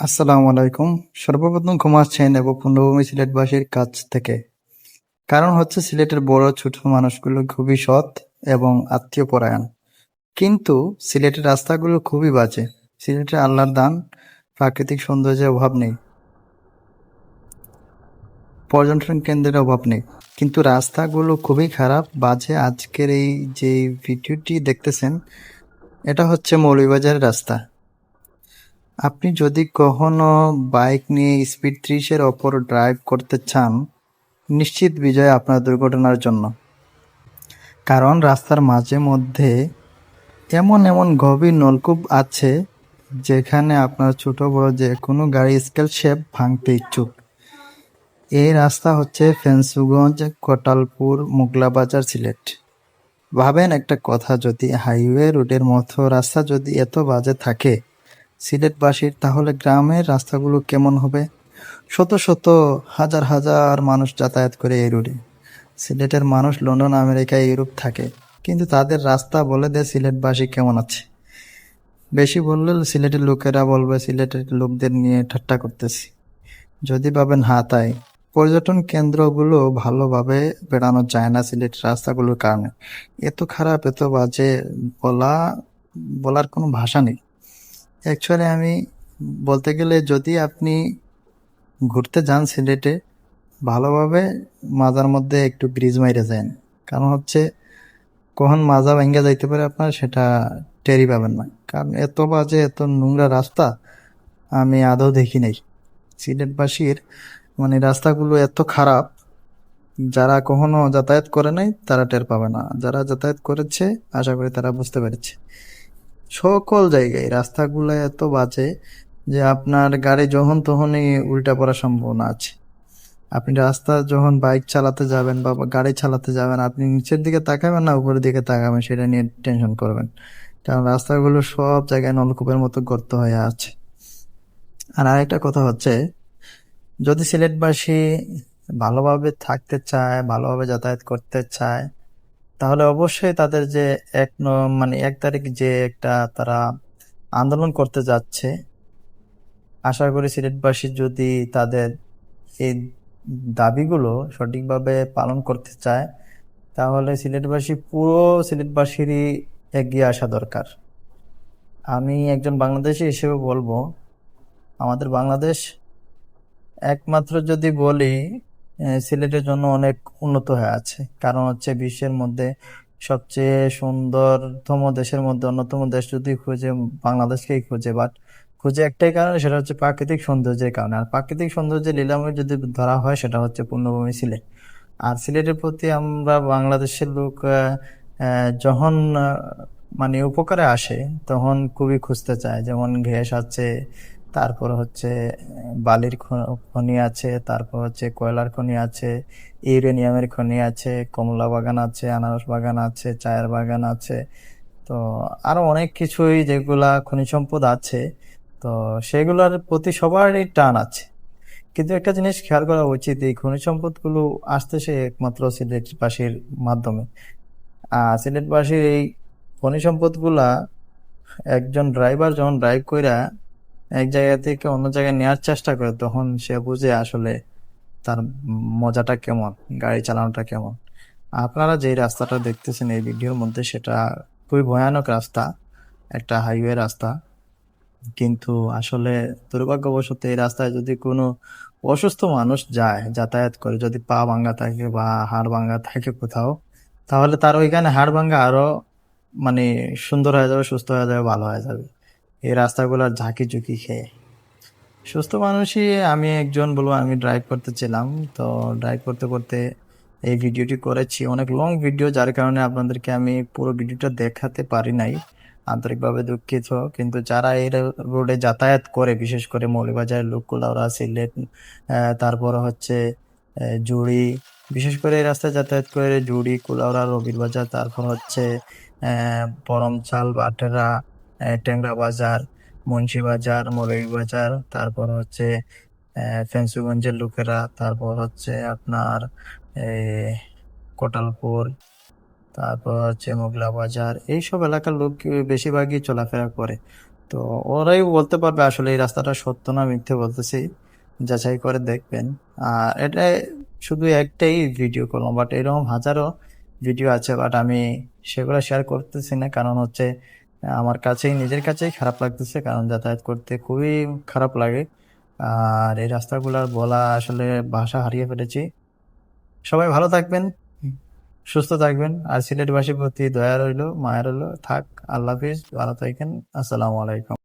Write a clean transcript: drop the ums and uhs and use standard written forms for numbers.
আসসালামু আলাইকুম। সর্বপ্রথম ক্ষমা চেয়ে নেব পূর্ণভূমি সিলেটবাসীর কাছ থেকে। কারণ হচ্ছে সিলেটের বড় ছোট মানুষগুলো খুবই সৎ এবং আত্মীয়পরায়ণ। কিন্তু সিলেটের রাস্তাগুলো খুবই বাজে। সিলেটের আল্লাহর দান, প্রাকৃতিক সৌন্দর্যের অভাব নেই, পর্যটন কেন্দ্রের অভাব নেই। কিন্তু রাস্তাগুলো খুবই খারাপ, বাজে। আজকের এই যে ভিডিওটি দেখতেছেন, এটা হচ্ছে মৌলভীবাজারের রাস্তা। আপনি যদি কখনো বাইক নিয়ে স্পিড 30-এর ওপর ড্রাইভ করতে চান, নিশ্চিত বিজয় আপনার দুর্ঘটনার জন্য। কারণ রাস্তার মাঝে মধ্যে এমন এমন গভীর নলকূপ আছে যেখানে আপনার ছোট বড় যে কোনো গাড়ি স্কেল শেপ ভাঙতে ইচ্ছুক। এই রাস্তা হচ্ছে ফেন্সুগঞ্জ, কোটালপুর, মোগলাবাজার, সিলেট। ভাবেন একটা কথা, যদি হাইওয়ে রোডের মতো রাস্তা যদি এত বাজে থাকে সিলেটবাসীর, তাহলে গ্রামের রাস্তাগুলো কেমন হবে? শত শত হাজার হাজার মানুষ যাতায়াত করে এই রোডে। সিলেটের মানুষ লন্ডন, আমেরিকা, ইউরোপ থাকে, কিন্তু তাদের রাস্তা বলে দেয় সিলেটবাসী কেমন আছে। বেশি বললে সিলেটের লোকেরা বলবে সিলেটের লোকদের নিয়ে ঠাট্টা করতেছি। যদি ভাবেন হ্যাঁ তাই, পর্যটন কেন্দ্রগুলো ভালোভাবে বেড়ানো যায় না সিলেটের রাস্তাগুলোর কারণে। এত খারাপ, এত বাজে, বলা বলার কোনো ভাষা নেই। অ্যাকচুয়ালি আমি বলতে গেলে, যদি আপনি ঘুরতে যান সিলেটে, ভালোভাবে মাজার মধ্যে একটু ব্রিজ মাইরে যান। কারণ হচ্ছে কখন মাজা ভাঙ্গা যাইতে পারে আপনার সেটা টেরই পাবেন না। কারণ এত বাজে, এত নোংরা রাস্তা আমি আদৌ দেখি নাই সিলেটবাসীর। মানে রাস্তাগুলো এত খারাপ, যারা কখনো যাতায়াত করে নাই তারা টের পাবে না, যারা যাতায়াত করেছে আশা করি তারা বুঝতে পেরেছে। সকল জায়গায় রাস্তাগুলো এত বাজে যে আপনার গাড়ি যখন তখনই উল্টা পড়ার সম্ভাবনা আছে। আপনি রাস্তা যখন বাইক চালাতে যাবেন বা গাড়ি চালাতে যাবেন, আপনি নিচের দিকে তাকাবেন না উপরের দিকে তাকাবেন সেটা নিয়ে টেনশন করবেন। কারণ রাস্তাগুলো সব জায়গায় নলকূপের মতো গর্ত হয়ে আছে। আর আরেকটা কথা হচ্ছে, যদি সিলেটবাসী ভালোভাবে থাকতে চায়, ভালোভাবে যাতায়াত করতে চায়, তাহলে অবশ্যই তাদের যে মানে 1 তারিখ যে একটা তারা আন্দোলন করতে যাচ্ছে, আশা করি সিলেটবাসী যদি তাদের এই দাবিগুলো সঠিকভাবে পালন করতে চায়, তাহলে পুরো সিলেটবাসীরই এগিয়ে আসা দরকার। আমি একজন বাংলাদেশী হিসেবে বলবো, আমাদের বাংলাদেশ একমাত্র যদি বলি সিলেটের জন্য অনেক উন্নত হয়ে আছে। কারণ হচ্ছে বিশ্বের মধ্যে সবচেয়ে সুন্দরতম দেশের মধ্যে অন্যতম দেশ যদি খুঁজে, বাংলাদেশকেই খুঁজে। বাট খুঁজে একটাই কারণে, সেটা হচ্ছে প্রাকৃতিক সৌন্দর্যের কারণে। আর প্রাকৃতিক সৌন্দর্যের লীলাময় যদি ধরা হয়, সেটা হচ্ছে পূর্ণভূমি সিলেট। আর সিলেটের প্রতি আমরা বাংলাদেশের লোক যখন মানে উপকারে আসে তখন খুবই খুঁজতে চায়। যেমন গ্যাস আছে, তারপর হচ্ছে বালির খনি আছে, তারপর হচ্ছে কয়লার খনি আছে, ইউরেনিয়ামের খনি আছে, কমলা বাগান আছে, আনারস বাগান আছে, চায়ের বাগান আছে। তো আরো অনেক কিছুই যেগুলা খনিজ সম্পদ আছে, তো সেগুলোর প্রতি সবারই টান আছে। কিন্তু একটা জিনিস খেয়াল করা উচিত, এই খনিজ সম্পদগুলো আসতেছে একমাত্র সিলেটবাসীর মাধ্যমে। সিলেটবাসীর এই খনিজ সম্পদগুলা একজন ড্রাইভার যখন ড্রাইভ কইরা এক জায়গা থেকে অন্য জায়গায় নেওয়ার চেষ্টা করে, তখন সে বুঝে আসলে তার মজাটা কেমন, গাড়ি চালানোটা কেমন। আপনারা যে রাস্তাটা দেখতেছেন এই ভিডিওর মধ্যে, সেটা খুবই ভয়ানক রাস্তা, একটা হাইওয়ে রাস্তা। কিন্তু আসলে দুর্ভাগ্যবশত এই রাস্তায় যদি কোনো অসুস্থ মানুষ যায়, যাতায়াত করে, যদি পা ভাঙ্গা থাকে বা হাড় ভাঙ্গা থাকে কোথাও, তাহলে তার ওইখানে হাড় ভাঙ্গা আরো মানে সুন্দর হয়ে যাবে, সুস্থ হয়ে যাবে, ভালো হয়ে যাবে এই রাস্তাগুলোর ঝাঁকি ঝুঁকি খেয়ে। সুস্থ মানুষই আমি একজন বলবো, আমি ড্রাইভ করতেছিলাম, তো ড্রাইভ করতে করতে এই ভিডিওটি করেছি। অনেক লং ভিডিও, যার কারণে আপনাদেরকে আমি পুরো ভিডিওটা দেখাতে পারি নাই, আন্তরিকভাবে দুঃখিত। কিন্তু যারা এই রোডে যাতায়াত করে, বিশেষ করে মৌলভীবাজারের লোকগুলো, ওরা সিলেট, তারপর হচ্ছে জুড়ি, বিশেষ করে এই রাস্তায় যাতায়াত করে জুড়ি, কুলাউড়া, রবির বাজার, তারপর হচ্ছে বরমচাল, বাটেরা, টেংরা বাজার, মুন্সিবাজার, মৌলভীবাজার, তারপর হচ্ছে ফেন্সুগঞ্জের লোকেরা, তারপর হচ্ছে আপনার এই কোটালপুর, তারপর হচ্ছে মোগলা বাজার, এইসব এলাকার লোক বেশিরভাগই চলাফেরা করে। তো ওরাই বলতে পারবে আসলে এই রাস্তাটা সত্য না মিথ্যে বলতেছি, যাচাই করে দেখবেন। আর এটা শুধু একটাই ভিডিও করলাম, বাট এরকম হাজারো ভিডিও আছে, বাট আমি সেগুলো শেয়ার করতেছি না, কারণ হচ্ছে আমার কাছেই নিজের কাছেই খারাপ লাগতেছে, কারণ যাতায়াত করতে খুবই খারাপ লাগে। আর এই রাস্তাগুলোর বলা আসলে ভাষা হারিয়ে ফেলেছি। সবাই ভালো থাকবেন, সুস্থ থাকবেন, আর সিলেটবাসীর প্রতি দয়া রইলো, মায়া রইলো। থাক, আল্লাহ হাফিজ, ভালো থাকেন, আসসালামু আলাইকুম।